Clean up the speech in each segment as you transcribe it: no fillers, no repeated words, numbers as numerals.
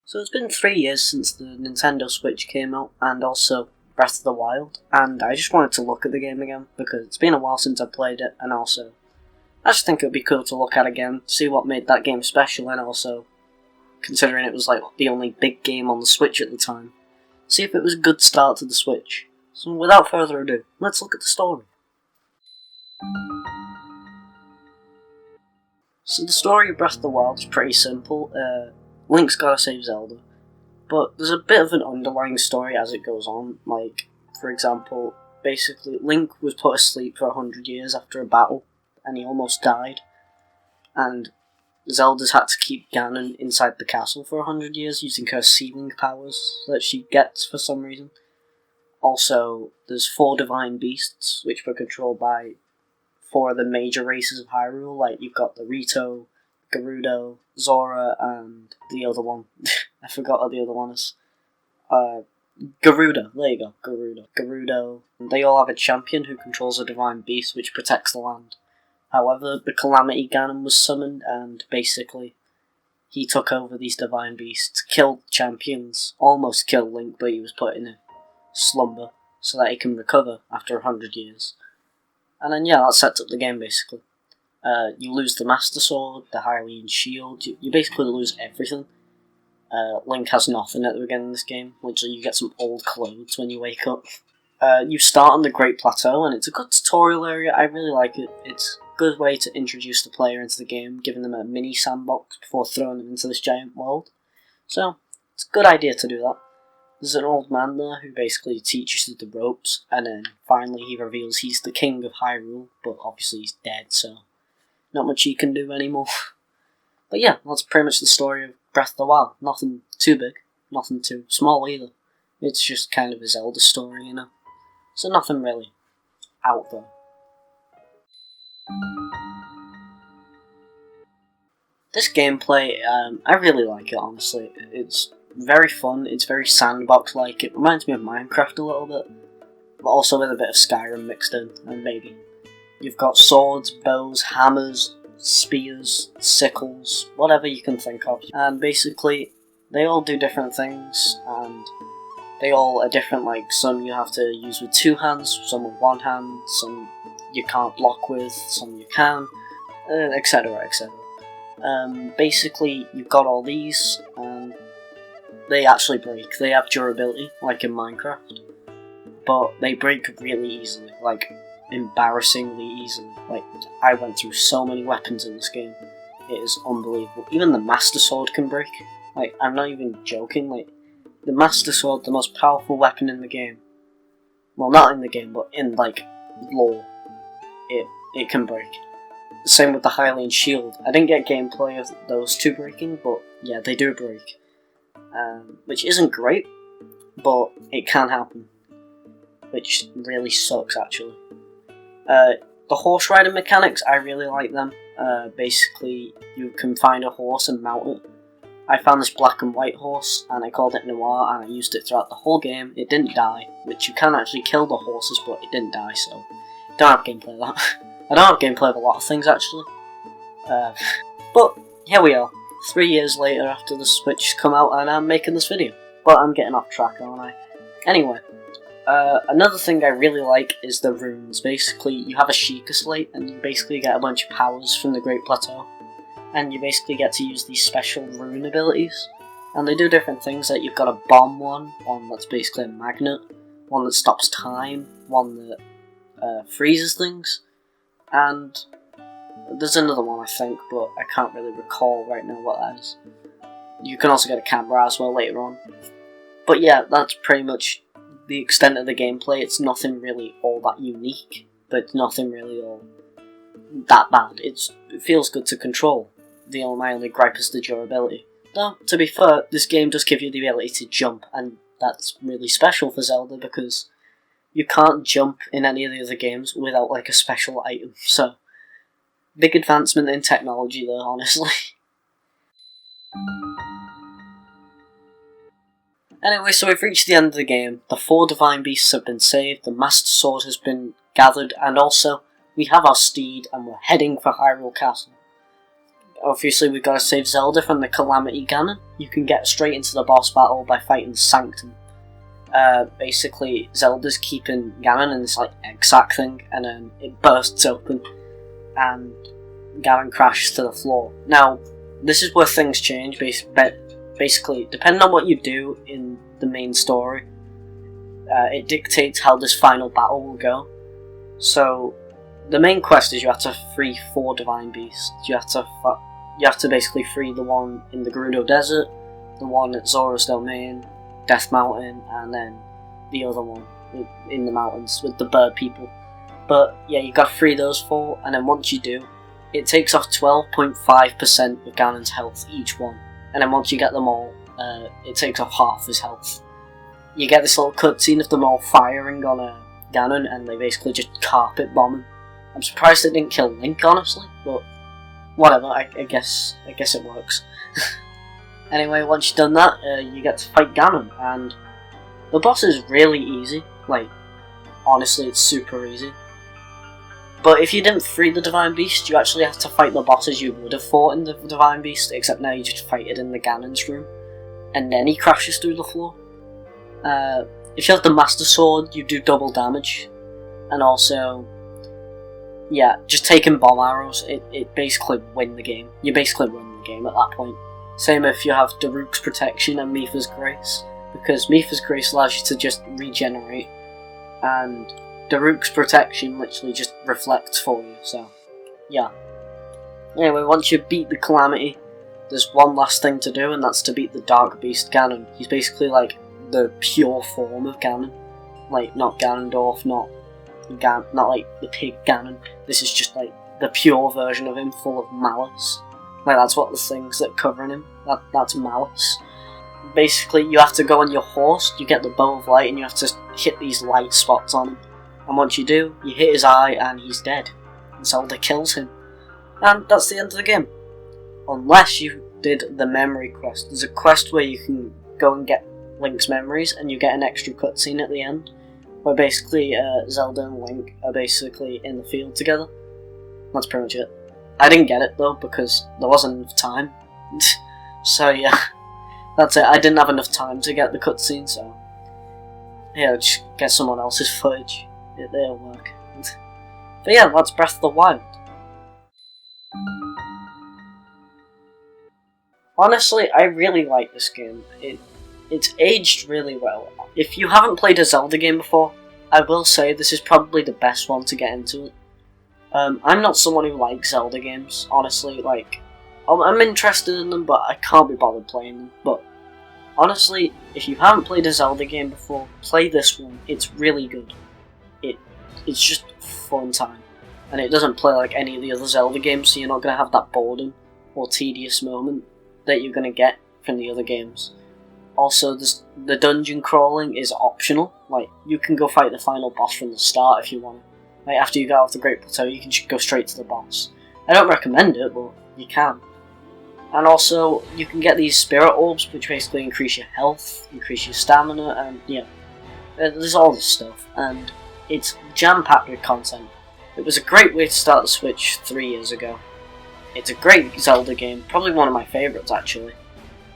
So it's been 3 years since the Nintendo Switch came out, and also Breath of the Wild, and I just wanted to look at the game again, because it's been a while since I played it, and also, I just think it would be cool to look at again, see what made that game special, and also, considering it was like the only big game on the Switch at the time, see if it was a good start to the Switch. So without further ado, let's look at the story. So the story of Breath of the Wild is pretty simple. Link's gotta save Zelda, but there's a bit of an underlying story as it goes on. Like, for example, basically Link was put asleep for 100 years after a battle, and he almost died, and Zelda's had to keep Ganon inside the castle for 100 years using her sealing powers that she gets for some reason. Also, there's 4 divine beasts, which were controlled by 4 of the major races of Hyrule. Like, you've got the Rito, Gerudo, Zora, and the other one. I forgot what the other one is. Garuda. There you go. Gerudo. They all have a champion who controls a divine beast which protects the land. However, the Calamity Ganon was summoned, and basically he took over these divine beasts, killed champions, almost killed Link, but he was put in a slumber so that he can recover after 100 years. And then, yeah, that sets up the game, basically. You lose the Master Sword, the Hylian Shield, you basically lose everything. Link has nothing at the beginning of this game, literally you get some old clothes when you wake up. You start on the Great Plateau, and it's a good tutorial area, I really like it. It's a good way to introduce the player into the game, giving them a mini sandbox before throwing them into this giant world. So, it's a good idea to do that. There's an old man there who basically teaches you the ropes, and then finally he reveals he's the king of Hyrule, but obviously he's dead, so not much he can do anymore. But yeah, that's pretty much the story of Breath of the Wild. Nothing too big, nothing too small either. It's just kind of a Zelda story, you know. So nothing really out there. This gameplay, I really like it, honestly. It's very fun, it's very sandbox-like. It reminds me of Minecraft a little bit, but also with a bit of Skyrim mixed in, and maybe. You've got swords, bows, hammers, spears, sickles, whatever you can think of. And basically, they all do different things, and they all are different. Like, some you have to use with 2 hands, some with 1 hand, some you can't block with, some you can, etc, etc. Basically, you've got all these, and they actually break. They have durability, like in Minecraft, but they break really easily, like, embarrassingly easily. Like, I went through so many weapons in this game, it is unbelievable. Even the Master Sword can break. Like, I'm not even joking, like, the Master Sword, the most powerful weapon in the game, well, not in the game, but in, like, lore, it can break. The same with the Hylian Shield. I didn't get gameplay of those 2 breaking, but yeah, they do break. Which isn't great, but it can happen. Which really sucks, actually. The horse riding mechanics, I really like them. Basically, you can find a horse and mount it. I found this black and white horse, and I called it Noir, and I used it throughout the whole game. It didn't die, which you can actually kill the horses, but it didn't die, so don't have gameplay of that. I don't have gameplay of a lot of things, actually. But here we are, 3 years later after the Switch come out, and I'm making this video. But I'm getting off track, aren't I? Anyway, another thing I really like is the runes. Basically, you have a Sheikah Slate, and you basically get a bunch of powers from the Great Plateau. And you basically get to use these special rune abilities. And they do different things, like you've got a bomb one that's basically a magnet, one that stops time, one that freezes things, and there's another one I think, but I can't really recall right now what that is. You can also get a camera as well later on. But yeah, that's pretty much the extent of the gameplay. It's nothing really all that unique, but it's nothing really all that bad. It feels good to control. My only gripe is the durability. Though, to be fair, this game does give you the ability to jump, and that's really special for Zelda, because you can't jump in any of the other games without, like, a special item, so big advancement in technology there, honestly. Anyway, so we've reached the end of the game. The 4 divine beasts have been saved, the Master Sword has been gathered, and also, we have our steed, and we're heading for Hyrule Castle. obviously we've got to save Zelda from the Calamity Ganon. You can get straight into the boss battle by fighting Sanctum. Basically, Zelda's keeping Ganon in this like egg sack thing, and then it bursts open, and Ganon crashes to the floor. Now, this is where things change. Basically, depending on what you do in the main story, it dictates how this final battle will go. So, the main quest is you have to free 4 divine beasts. You have to basically free the one in the Gerudo Desert, the one at Zora's Domain, Death Mountain, and then the other one in the mountains with the bird people. But yeah, you got to free those 4, and then once you do, it takes off 12.5% of Ganon's health each one. And then once you get them all, it takes off half his health. You get this little cutscene of them all firing on Ganon, and they basically just carpet bomb him. I'm surprised it didn't kill Link, honestly, but whatever. I guess it works. Anyway, once you've done that, you get to fight Ganon, and the boss is really easy. Like, honestly, it's super easy. But if you didn't free the Divine Beast, you actually have to fight the bosses you would have fought in the Divine Beast, except now you just fight it in the Ganon's room, and then he crashes through the floor. If you have the Master Sword, you do double damage, and also, yeah, just taking bomb arrows, it basically win the game. You basically win the game at that point. Same if you have Daruk's Protection and Mipha's Grace, because Mipha's Grace allows you to just regenerate, and Daruk's Protection literally just reflects for you, so yeah. Anyway, once you beat the Calamity, there's one last thing to do, and that's to beat the Dark Beast Ganon. He's basically like the pure form of Ganon. Like, not Ganondorf, not like the pig Ganon. This is just like the pure version of him, full of malice. Like, that's what the things that covering him, that's malice. Basically, you have to go on your horse, you get the Bow of Light, and you have to hit these light spots on him. And once you do, you hit his eye, and he's dead. And Zelda kills him. And that's the end of the game. Unless you did the memory quest. There's a quest where you can go and get Link's memories, and you get an extra cutscene at the end, where basically Zelda and Link are basically in the field together. That's pretty much it. I didn't get it though, because there wasn't enough time. So yeah, that's it. I didn't have enough time to get the cutscene, so yeah, just get someone else's footage. It'll work. But yeah, that's Breath of the Wild. Honestly, I really like this game. It's aged really well. If you haven't played a Zelda game before, I will say this is probably the best one to get into it. I'm not someone who likes Zelda games, honestly. Like, I'm interested in them, but I can't be bothered playing them. But honestly, if you haven't played a Zelda game before, play this one. It's really good. It's just a fun time, and it doesn't play like any of the other Zelda games, so you're not gonna have that boredom or tedious moment that you're gonna get from the other games. Also, the dungeon crawling is optional. Like, you can go fight the final boss from the start if you want. Like, after you get off the Great Plateau, you can just go straight to the boss. I don't recommend it, but you can. And also, you can get these spirit orbs, which basically increase your health, increase your stamina, and yeah, there's all this stuff. And it's jam-packed with content. It was a great way to start the Switch 3 years ago. It's a great Zelda game, probably one of my favourites actually.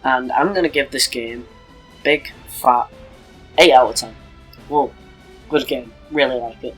And I'm going to give this game big, fat 8 out of 10. Whoa, good game, really like it.